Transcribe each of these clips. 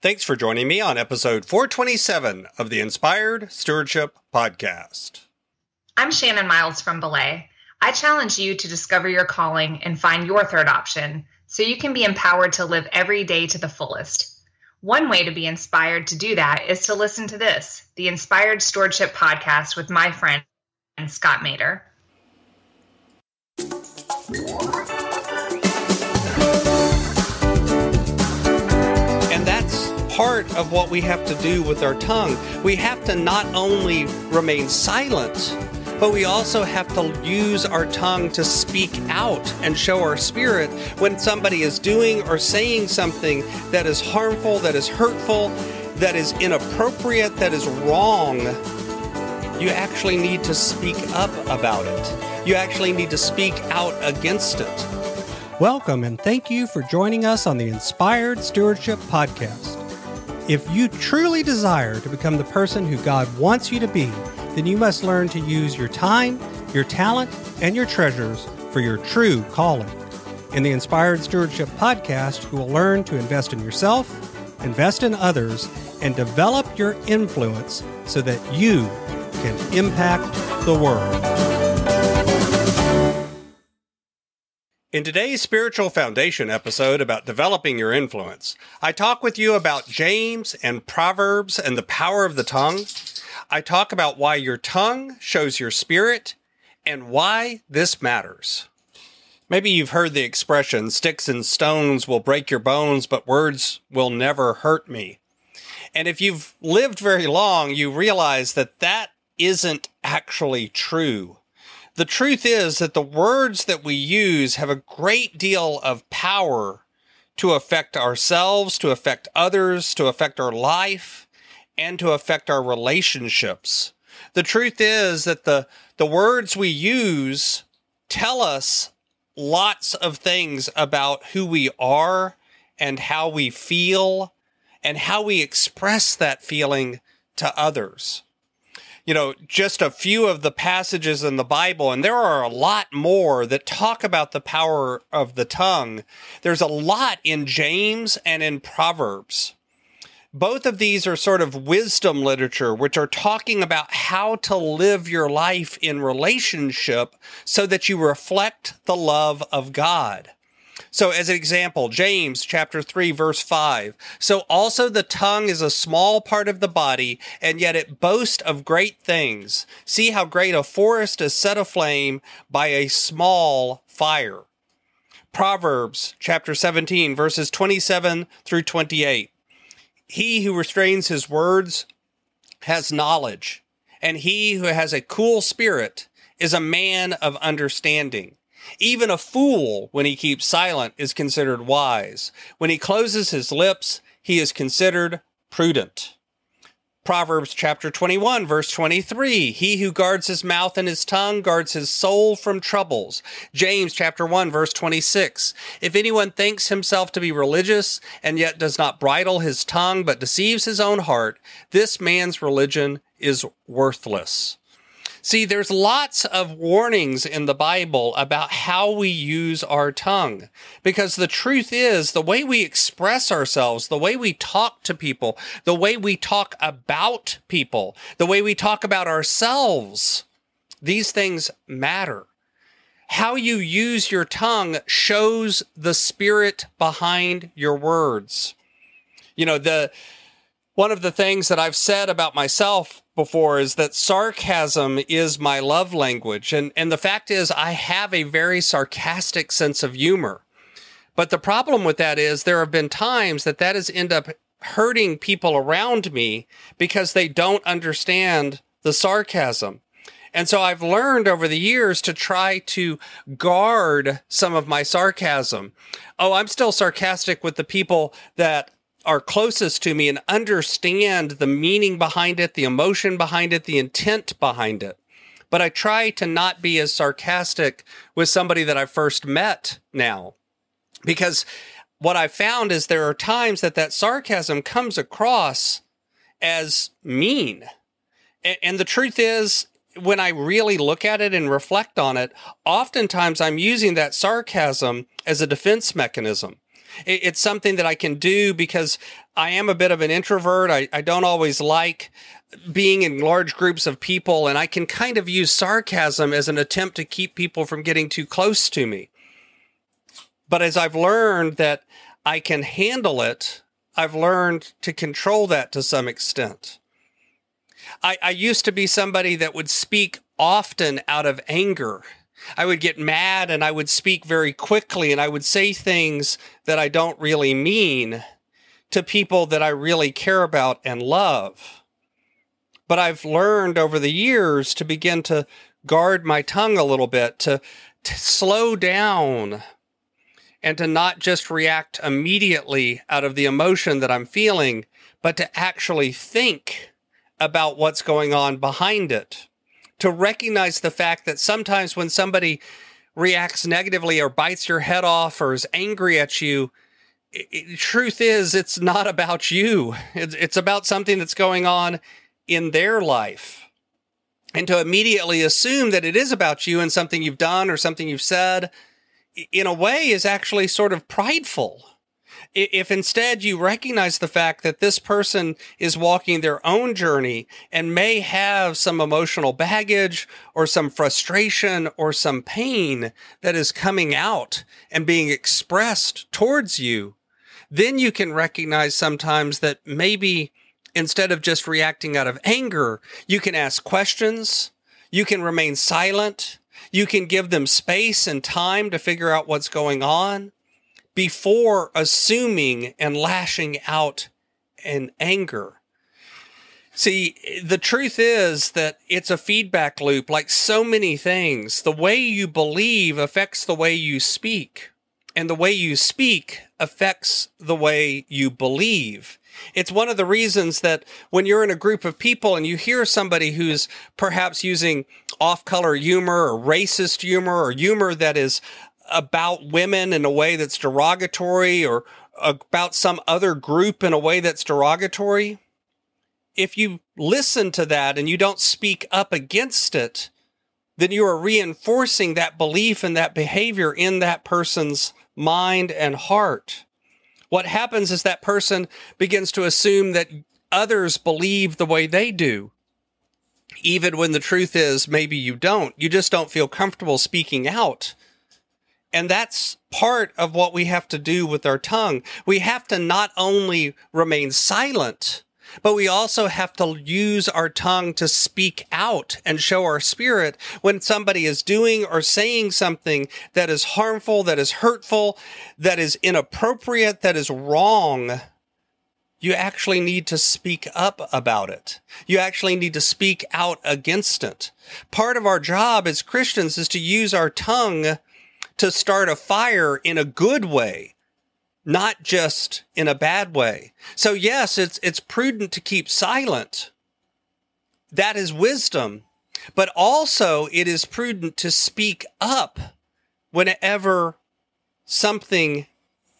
Thanks for joining me on episode 427 of the Inspired Stewardship Podcast. I'm Shannon Miles from Belay. I challenge you to discover your calling and find your third option so you can be empowered to live every day to the fullest. One way to be inspired to do that is to listen to this, the Inspired Stewardship Podcast with my friend, Scott Mader. And that's part of what we have to do with our tongue. We have to not only remain silent, but we also have to use our tongue to speak out and show our spirit when somebody is doing or saying something that is harmful, that is hurtful, that is inappropriate, that is wrong. You actually need to speak up about it. You actually need to speak out against it. Welcome and thank you for joining us on the Inspired Stewardship Podcast. If you truly desire to become the person who God wants you to be, then you must learn to use your time, your talent, and your treasures for your true calling. In the Inspired Stewardship Podcast, you will learn to invest in yourself, invest in others, and develop your influence so that you can impact the world. In today's Spiritual Foundation episode about developing your influence, I talk with you about James and Proverbs and the power of the tongue. I talk about why your tongue shows your spirit and why this matters. Maybe you've heard the expression, sticks and stones will break your bones, but words will never hurt me. And if you've lived very long, you realize that that isn't actually true. The truth is that the words that we use have a great deal of power to affect ourselves, to affect others, to affect our life, and to affect our relationships. The truth is that the words we use tell us lots of things about who we are and how we feel and how we express that feeling to others. You know, just a few of the passages in the Bible, and there are a lot more that talk about the power of the tongue. There's a lot in James and in Proverbs. Both of these are sort of wisdom literature, which are talking about how to live your life in relationship so that you reflect the love of God. So as an example, James chapter 3, verse 5. So also the tongue is a small part of the body, and yet it boasts of great things. See how great a forest is set aflame by a small fire. Proverbs chapter 17, verses 27 through 28. He who restrains his words has knowledge, and he who has a cool spirit is a man of understanding. Even a fool, when he keeps silent, is considered wise. When he closes his lips, he is considered prudent. Proverbs chapter 21, verse 23. He who guards his mouth and his tongue guards his soul from troubles. James chapter 1, verse 26. If anyone thinks himself to be religious and yet does not bridle his tongue but deceives his own heart, this man's religion is worthless. See, there's lots of warnings in the Bible about how we use our tongue, because the truth is the way we express ourselves, the way we talk to people, the way we talk about people, the way we talk about ourselves, these things matter. How you use your tongue shows the spirit behind your words. You know, one of the things that I've said about myself before is that sarcasm is my love language. And the fact is, I have a very sarcastic sense of humor. But the problem with that is there have been times that has ended up hurting people around me because they don't understand the sarcasm. And so I've learned over the years to try to guard some of my sarcasm. Oh, I'm still sarcastic with the people that are closest to me and understand the meaning behind it, the emotion behind it, the intent behind it. But I try to not be as sarcastic with somebody that I first met now. Because what I found is there are times that sarcasm comes across as mean. And the truth is, when I really look at it and reflect on it, oftentimes I'm using that sarcasm as a defense mechanism. It's something that I can do because I am a bit of an introvert. I don't always like being in large groups of people, and I can kind of use sarcasm as an attempt to keep people from getting too close to me. But as I've learned that I can handle it, I've learned to control that to some extent. I used to be somebody that would speak often out of anger. I would get mad and I would speak very quickly, and I would say things that I don't really mean to people that I really care about and love. But I've learned over the years to begin to guard my tongue a little bit, to slow down, and to not just react immediately out of the emotion that I'm feeling, but to actually think about what's going on behind it. To recognize the fact that sometimes when somebody reacts negatively or bites your head off or is angry at you, truth is, it's not about you. It's about something that's going on in their life. And to immediately assume that it is about you and something you've done or something you've said, in a way, is actually sort of prideful. If instead you recognize the fact that this person is walking their own journey and may have some emotional baggage or some frustration or some pain that is coming out and being expressed towards you, then you can recognize sometimes that maybe instead of just reacting out of anger, you can ask questions, you can remain silent, you can give them space and time to figure out what's going on before assuming and lashing out in anger. See, the truth is that it's a feedback loop like so many things. The way you believe affects the way you speak, and the way you speak affects the way you believe. It's one of the reasons that when you're in a group of people and you hear somebody who's perhaps using off-color humor or racist humor or humor that is about women in a way that's derogatory or about some other group in a way that's derogatory, if you listen to that and you don't speak up against it, then you are reinforcing that belief and that behavior in that person's mind and heart. What happens is that person begins to assume that others believe the way they do, even when the truth is maybe you don't. You just don't feel comfortable speaking out. And that's part of what we have to do with our tongue. We have to not only remain silent, but we also have to use our tongue to speak out and show our spirit when somebody is doing or saying something that is harmful, that is hurtful, that is inappropriate, that is wrong. You actually need to speak up about it. You actually need to speak out against it. Part of our job as Christians is to use our tongue to start a fire in a good way, not just in a bad way. So yes, it's prudent to keep silent. That is wisdom. But also it is prudent to speak up whenever something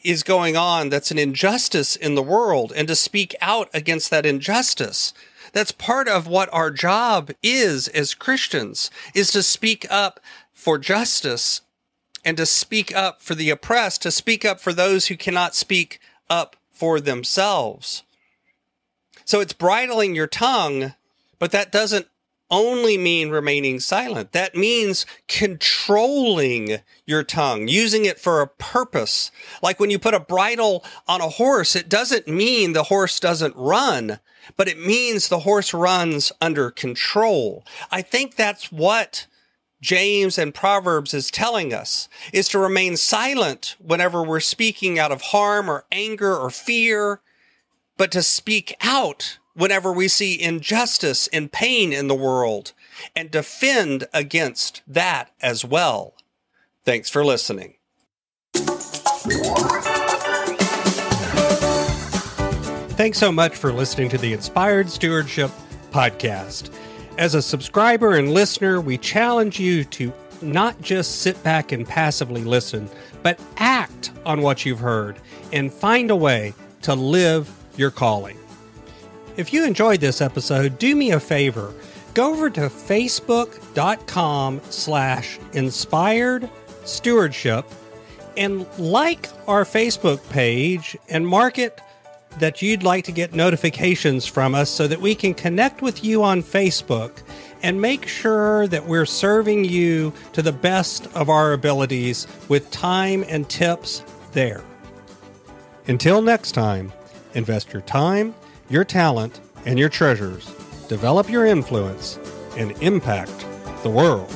is going on that's an injustice in the world, and to speak out against that injustice. That's part of what our job is as Christians, is to speak up for justice and to speak up for the oppressed, to speak up for those who cannot speak up for themselves. So it's bridling your tongue, but that doesn't only mean remaining silent. That means controlling your tongue, using it for a purpose. Like when you put a bridle on a horse, it doesn't mean the horse doesn't run, but it means the horse runs under control. I think that's what James and Proverbs is telling us, is to remain silent whenever we're speaking out of harm or anger or fear, but to speak out whenever we see injustice and pain in the world, and defend against that as well. Thanks for listening. Thanks so much for listening to the Inspired Stewardship podcast. As a subscriber and listener, we challenge you to not just sit back and passively listen, but act on what you've heard and find a way to live your calling. If you enjoyed this episode, do me a favor. Go over to facebook.com/inspired stewardship And like our Facebook page and mark it that you'd like to get notifications from us so that we can connect with you on Facebook and make sure that we're serving you to the best of our abilities with time and tips there. Until next time, invest your time, your talent, and your treasures. Develop your influence and impact the world.